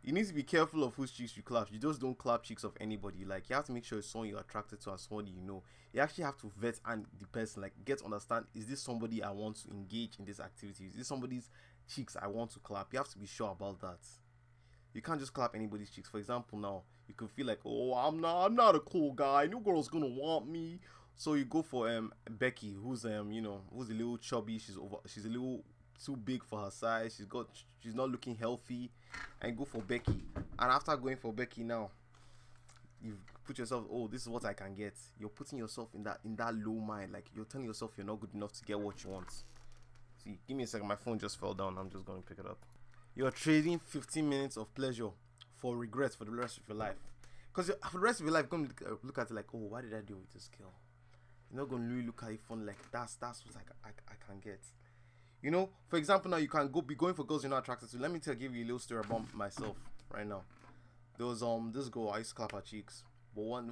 You need to be careful of whose cheeks you clap. You just don't clap cheeks of anybody. Like, you have to make sure it's someone you're attracted to and someone you know. You actually have to vet and the person, like, get to understand, is this somebody I want to engage in this activity? Is this somebody's cheeks I want to clap? You have to be sure about that. You can't just clap anybody's cheeks. For example, now you could feel like, oh, I'm not a cool guy. No girl's gonna want me. So you go for Becky, who's who's a little chubby. She's a little too big for her size. She's not looking healthy, and you go for Becky. And after going for Becky now, you put yourself, oh, this is what I can get. You're putting yourself in that low mind. Like, you're telling yourself you're not good enough to get what you want. See, give me a second. My phone just fell down. I'm just going to pick it up. You're trading 15 minutes of pleasure for regret for the rest of your life. Because for the rest of your life, you're going to look at it like, oh, why did I deal with this girl? You're not going to really look at it fun like, that's what I can get. You know, for example, now you can be going for girls you're not attracted to. Let me give you a little story about myself right now. There was this girl, I used to clap her cheeks. But one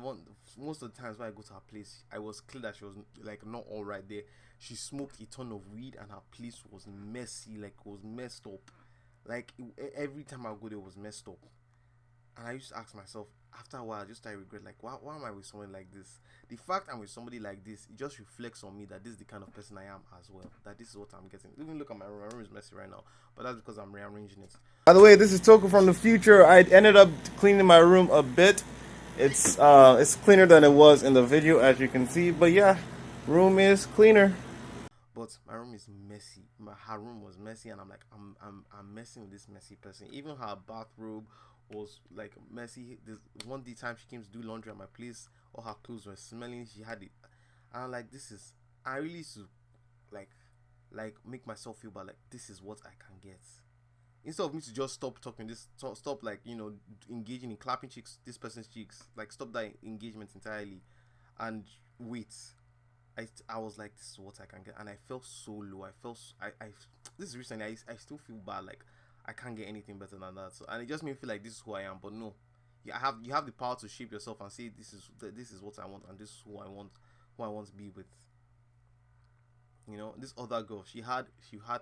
most of the times when I go to her place, I was clear that she was like not all right there. She smoked a ton of weed and her place was messy, like it was messed up. Like every time I go there, it was messed up. And I used to ask myself, after a while, I just started regret, like, why am I with someone like this? The fact I'm with somebody like this, it just reflects on me that this is the kind of person I am as well. That this is what I'm getting. Even look at my room. My room is messy right now, but that's because I'm rearranging it. By the way, this is Toku from the future. I ended up cleaning my room a bit. It's cleaner than it was in the video, as you can see. But yeah, room is cleaner. But my room is messy. Her room was messy, and I'm like, I'm messing with this messy person. Even her bathrobe was like messy. This one day time she came to do laundry at my place, all her clothes were smelling. She had it, and I'm like, I really used to like make myself feel bad. Like, this is what I can get. Instead of me to just stop talking, stop like engaging in clapping cheeks, this person's cheeks, like stop that engagement entirely, and wait. I was like, this is what I can get, and I felt so low. I this is recently. I still feel bad. Like, I can't get anything better than that. So, and it just made me feel like this is who I am. But no, you have the power to shape yourself and say this is what I want, and this is who I want to be with. This other girl, she had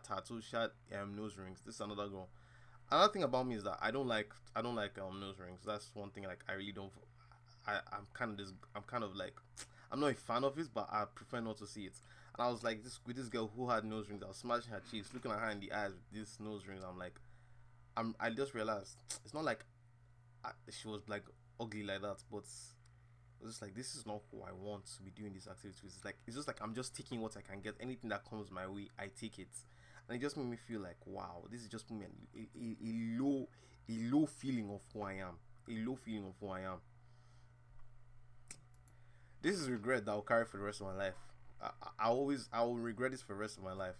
tattoos, she had nose rings. This is another girl. Another thing about me is that I don't like nose rings. That's one thing, like, I really don't. I'm kind of like, I'm not a fan of it, but I prefer not to see it. And I was like, with this girl who had nose rings, I was smashing her cheeks, looking at her in the eyes with these nose rings. I'm like, I just realized it's not like she was like ugly like that, but it was just like, this is not who I want to be doing these activities. It's just like I'm just taking what I can get. Anything that comes my way, I take it. And it just made me feel like, wow, this is just me, a low feeling of who I am. A low feeling of who I am. This is regret that I'll carry for the rest of my life. I will regret this for the rest of my life.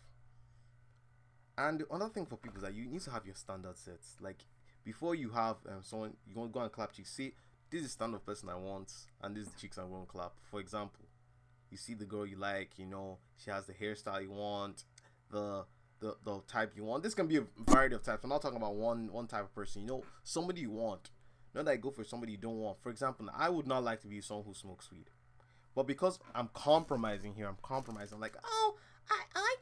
And the other thing for people is that you need to have your standard sets. Like, before you have someone, you want to go and clap cheeks. Say, this is the standard person I want, and this is the cheeks I'm going to clap. For example, you see the girl you like, she has the hairstyle you want, the type you want. This can be a variety of types. I'm not talking about one type of person. Somebody you want. Not that I go for somebody you don't want. For example, I would not like to be someone who smokes weed. But because I'm compromising here, like, oh, I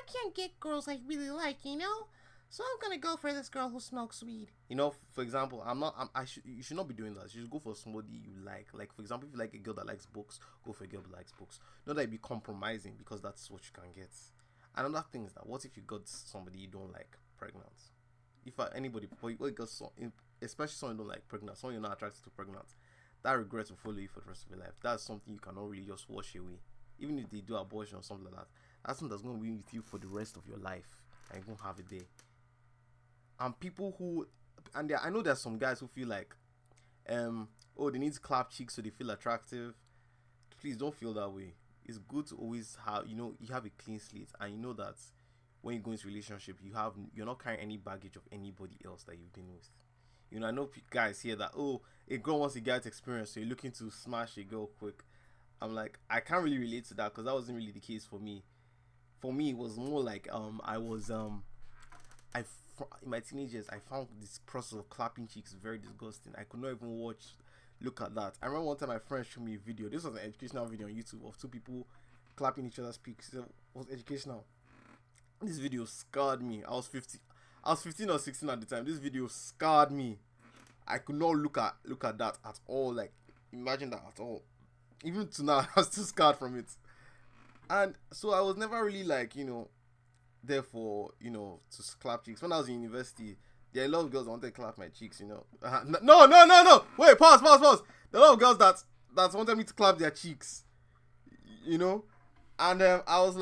can't get girls I really like, so I'm gonna go for this girl who smokes weed. For example, you should not be doing that. You should go for somebody you like. Like, for example, if you like a girl that likes books, go for a girl that likes books. Not that you be compromising because that's what you can get. Another thing is that, what if you got somebody you don't like pregnant? If anybody, especially someone you don't like pregnant, someone you're not attracted to pregnant, that regret will follow you for the rest of your life. That's something you cannot really just wash away. Even if they do abortion or something like that, that's something that's going to be with you for the rest of your life, and you won't have it there. And people who, I know there's some guys who feel like, they need to clap cheeks so they feel attractive. Please don't feel that way. It's good to always have, you have a clean slate, and you know that when you go into a relationship, you're not carrying any baggage of anybody else that you've been with. I know guys here that, a girl wants to get experience, so you're looking to smash a girl quick. I'm like, I can't really relate to that because that wasn't really the case for me. For me, it was more like, in my teenage years, I found this process of clapping cheeks very disgusting. I could not even look at that. I remember one time my friend showed me a video. This was an educational video on YouTube of two people clapping each other's cheeks. It was educational. This video scarred me. I was 15 or 16 at the time. This video scarred me. I could not look at that at all. Like, imagine that at all. Even to now, I'm still scarred from it. And so I was never really like, there for, to clap cheeks. When I was in university, there are a lot of girls that wanted to clap my cheeks, No. Wait, pause. There are a lot of girls that wanted me to clap their cheeks, And I was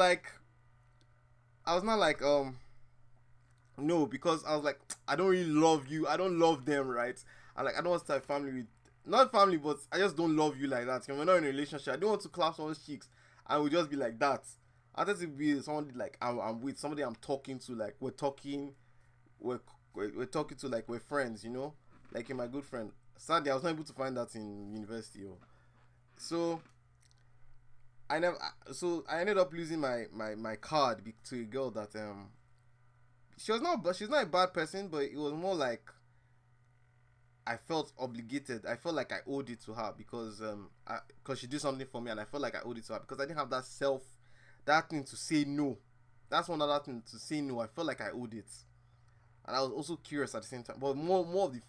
not like, no, because I was like, I don't really love you. I don't love them, right? I don't want to start family with, not family, but I just don't love you like that. We're not in a relationship. I don't want to clap someone's cheeks and we just be like that. I want to be someone like I'm with somebody I'm talking to, like we're talking to, like we're friends, like you're my good friend. Sadly, I was not able to find that in university, so I ended up losing my card to a girl that she's not a bad person, but it was more like I felt obligated. I felt like I owed it to her because she did something for me, and I felt like I owed it to her because I didn't have that thing to say no. That's one other thing, to say no. I felt like I owed it, and I was also curious at the same time. But more of the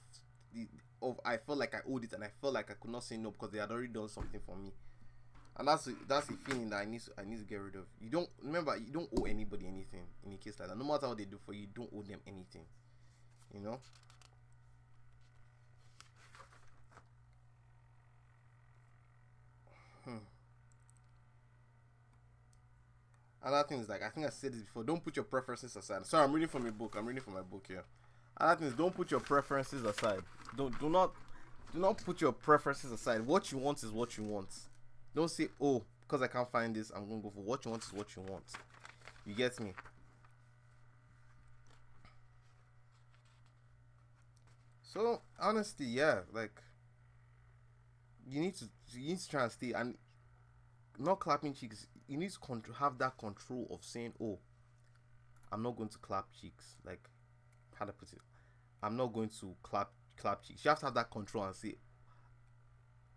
I felt like I owed it, and I felt like I could not say no because they had already done something for me, and that's a feeling that I need to get rid of. You don't owe anybody anything in a case like that. No matter what they do for you, you don't owe them anything. Another thing is, like, I think I said this before, don't put your preferences aside. Sorry, I'm reading from a book. I'm reading from my book here. Another thing is, don't put your preferences aside. Do not put your preferences aside. What you want is what you want. Don't say, oh, because I can't find this, I'm gonna go for what you want is what you want. You get me? So honestly, yeah, like you need to try and stay, and not clapping cheeks. You need to have that control of saying, oh, I'm not going to clap cheeks. Like, how to put it? I'm not going to clap cheeks. You have to have that control and say,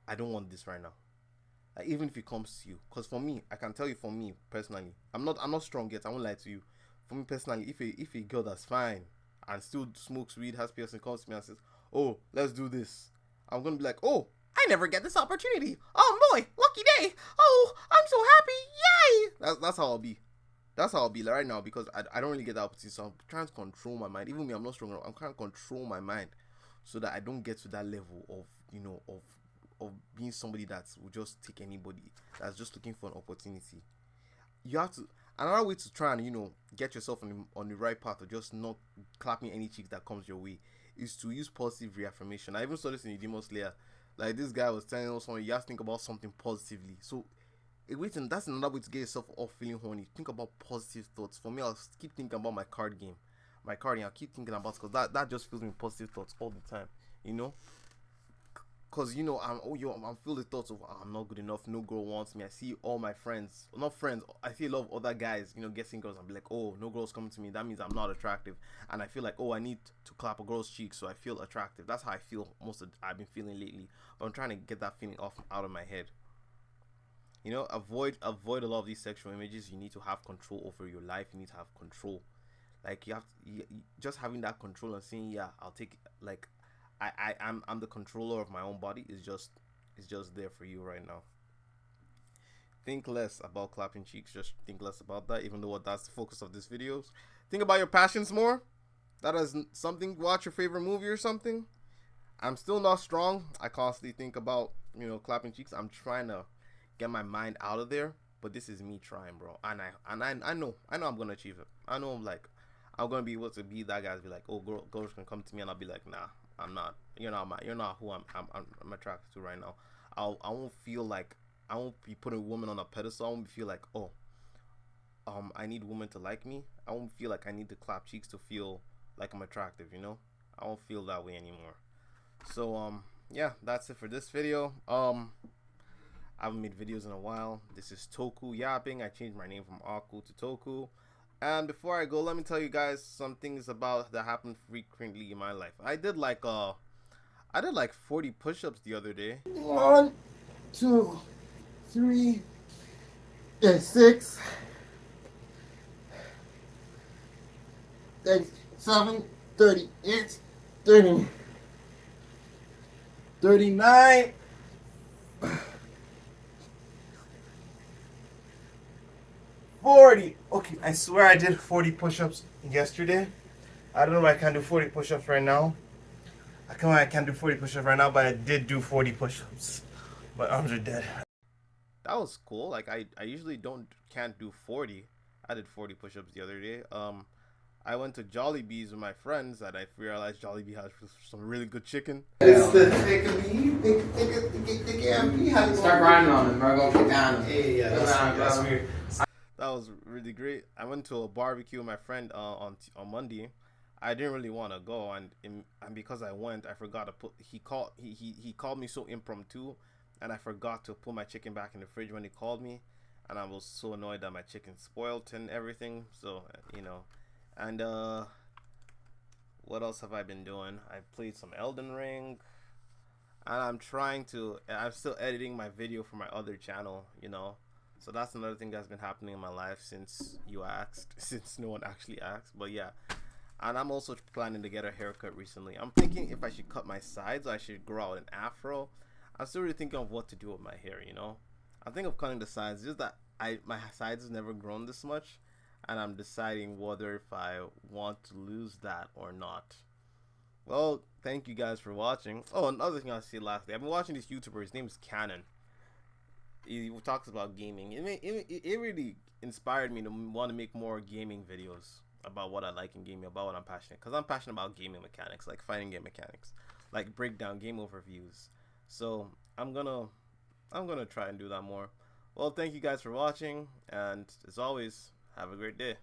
I don't want this right now. Like, even if it comes to you, because for me, I can tell you, for me personally, I'm not strong yet. I won't lie to you. For me personally, if a girl that's fine and still smokes weed, has piercing, comes to me and says, oh, let's do this, I'm gonna be like, oh, I never get this opportunity. Oh boy, lucky day. Oh, I'm so happy. Yay! That's how I'll be. That's how I'll be right now, because I don't really get that opportunity. So I'm trying to control my mind. Even me, I'm not strong enough. I'm trying to control my mind so that I don't get to that level of of being somebody that will just take anybody, that's just looking for an opportunity. You have to, another way to try and get yourself on the right path, or just not clapping any cheeks that comes your way, is to use positive reaffirmation. I even saw this in the Demon Slayer. Like, this guy was telling us, you have to think about something positively. So that's another way to get yourself off feeling horny. Think about positive thoughts. For me, I'll keep thinking about my card game. I'll keep thinking about, because that just fills me with positive thoughts all the time. Because I'm filled with thoughts of, I'm not good enough, no girl wants me. I see all my friends, not friends, I see a lot of other guys getting girls. I'm like, oh, no girls coming to me, that means I'm not attractive. And I feel like, oh, I need to clap a girl's cheek so I feel attractive. That's how I feel I've been feeling lately. But I'm trying to get that feeling out of my head. Avoid a lot of these sexual images. You need to have control over your life. You need to have control. Like, just having that control and saying, yeah, I'll take it. Like, I'm the controller of my own body. Is just there for you right now. Think less about clapping cheeks. Just think less about that, even though that's the focus of this videos. Think about your passions more. That is something. Watch your favorite movie or something. I'm still not strong. I constantly think about clapping cheeks. I'm trying to get my mind out of there, but this is me trying, bro. And I know I'm gonna achieve it. I know I'm gonna be able to be that guy. Be like, oh, girls can come to me, and I'll be like, nah, I'm not. You're not who I'm attracted to right now. I won't feel like, I won't be putting a woman on a pedestal. I won't feel like, oh, I need women to like me. I won't feel like I need to clap cheeks to feel like I'm attractive. I won't feel that way anymore. So yeah, that's it for this video. I haven't made videos in a while. This is Toku Yapping. I changed my name from Aku to Toku. And before I go, let me tell you guys some things that happen frequently in my life. I did like 40 push-ups the other day. 1, 2, 3, and 6, 7, 38, 30. 39. 40. Okay, I swear I did 40 push-ups yesterday. I don't know if I can do 40 push-ups right now. I can't do 40 push-ups right now, but I did do 40 push-ups. My arms are dead. That was cool. Like I usually can't do 40. I did 40 push-ups the other day. I went to Jollibee's with my friends and I realized Jollibee has some really good chicken. It's the thick of me. Thick Start grinding on them, bro. Go kick down. Hey, yeah, that's weird. That was really great. I went to a barbecue with my friend on Monday. I didn't really want to go, and because I went, I forgot to put. He called me so impromptu, and I forgot to put my chicken back in the fridge when he called me, and I was so annoyed that my chicken spoiled and everything. So and what else have I been doing? I played some Elden Ring, and I'm still editing my video for my other channel. So that's another thing that's been happening in my life since you asked, since no one actually asked. But yeah, and I'm also planning to get a haircut recently. I'm thinking if I should cut my sides or I should grow out an afro. I'm still really thinking of what to do with my hair. I think of cutting the sides. Just that my sides has never grown this much, and I'm deciding whether if I want to lose that or not. Well, thank you guys for watching. Oh, another thing I'll say lastly, I've been watching this YouTuber. His name is Canon. He talks about gaming. It really inspired me to want to make more gaming videos about what I like in gaming, about what I'm passionate. Because I'm passionate about gaming mechanics, like fighting game mechanics, like breakdown game overviews. So I'm gonna try and do that more. Well, thank you guys for watching, and as always, have a great day.